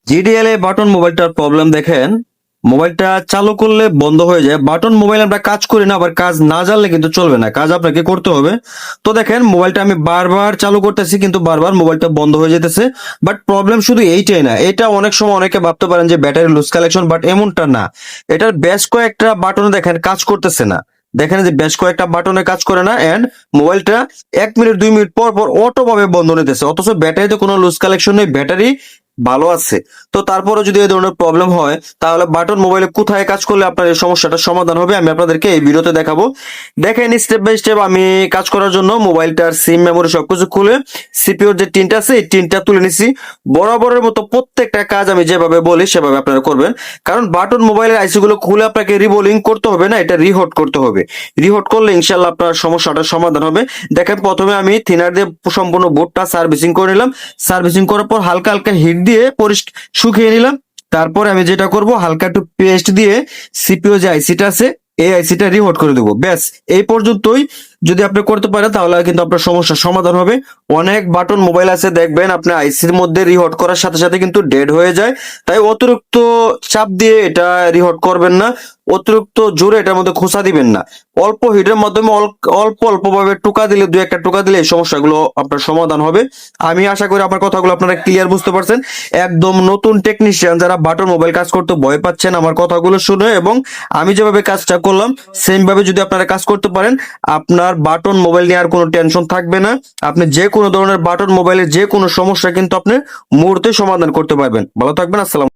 GDL এ button মোবাইলটার problem দেখেন। মোবাইলটা চালু করলে বন্ধ হয়ে যায়। বাটন মোবাইল আমরা কাজ করি না, আবার কাজ না জানলে কিন্তু চলবে না, কাজ আপনাকে করতে হবে। তো দেখেন মোবাইলটা আমি বারবার চালু করতেছি কিন্তু বারবার মোবাইলটা বন্ধ হয়ে যেতেছে। বাট প্রবলেম শুধু এইটাই না, এটা অনেক সময় অনেকে ভাবতে পারেন যে ব্যাটারি লুজ কালেকশন, বাট এমনটা না। এটার বেশ কয়েকটা বাটনে দেখেন কাজ করতেছে না। দেখেন যে বেশ কয়েকটা বাটনে কাজ করে না, এন্ড মোবাইলটা 1 মিনিট 2 মিনিট পর পর অটো ভাবে বন্ধ নিতেছে, অথচ ব্যাটারিতে কোনো লুজ কালেকশন নেই, ব্যাটারি ভালো আছে। তো তারপরে যদি এই ধরনের প্রবলেম হয়, তাহলে বাটন মোবাইলে কোথায় কাজ করলে আপনার এই সমস্যাটার সমাধান হবে আমি আপনাদেরকে এই ভিডিওতে দেখাবো। দেখেন স্টেপ বাই স্টেপ আমি কাজ করার জন্য মোবাইলটার সিম মেমোরি সবকিছু খুলে সিপিইউর যে টিনটা আছে এই টিনটা তুলে নিছি। বরাবরের মতো প্রত্যেকটা কাজ আমি যেভাবে বলি সেভাবে আপনারা করবেন, কারণ বাটন মোবাইলের আইসি গুলো খুলে আপনাকে রিবোলিং করতে হবে না, এটা রিহট করতে হবে। রিহট করলে ইনশাল্লাহ আপনার সমস্যাটার সমাধান হবে। দেখেন প্রথমে আমি থিনার দিয়ে সম্পূর্ণ বোর্ডটা সার্ভিসিং করে নিলাম। সার্ভিসিং করার পর হালকা হালকা হিট দিয়ে শুকিয়ে নিলাম। তারপরে আমি যেটা করব, হালকা একটু পেস্ট দিয়ে সিপিইউ যে আইসিটা আছে এই আইসিটা রিহট করে দেবো। ব্যাস এই পর্যন্তই যদি আপনি করতে পারেন তাহলে কিন্তু আপনার সমস্যার সমাধান হবে। অনেক বাটন মোবাইল আছে দেখবেন আপনার আইসির মধ্যে রিহট করার সাথে সাথে কিন্তু ডেড হয়ে যায়। তাই অতিরিক্ত চাপ দিয়ে এটা রিহট করবেন না, অতিরিক্ত জোরে এটার মধ্যে খোঁচা দিবেন না। অল্প হিটের মাধ্যমে অল্প অল্প ভাবে টোকা দিলে, দুই একটা টোকা দিলে এই সমস্যাগুলো আপনার সমাধান হবে। আমি আশা করি আমার কথাগুলো আপনারা ক্লিয়ার বুঝতে পারছেন। একদম নতুন টেকনিশিয়ান যারা বাটন মোবাইল কাজ করতে ভয় পাচ্ছেন আমার কথাগুলো শুনে এবং আমি যেভাবে কাজটা করলাম সেম ভাবে যদি আপনারা কাজ করতে পারেন, আপনার বাটন মোবাইল নিয়ে আর কোনো টেনশন থাকবে না। আপনি যে কোনো ধরনের বাটন মোবাইলের যে কোনো সমস্যা কিন্তু আপনি মুহূর্তে সমাধান করতে পারবেন। ভালো থাকবেন, আসসালাম।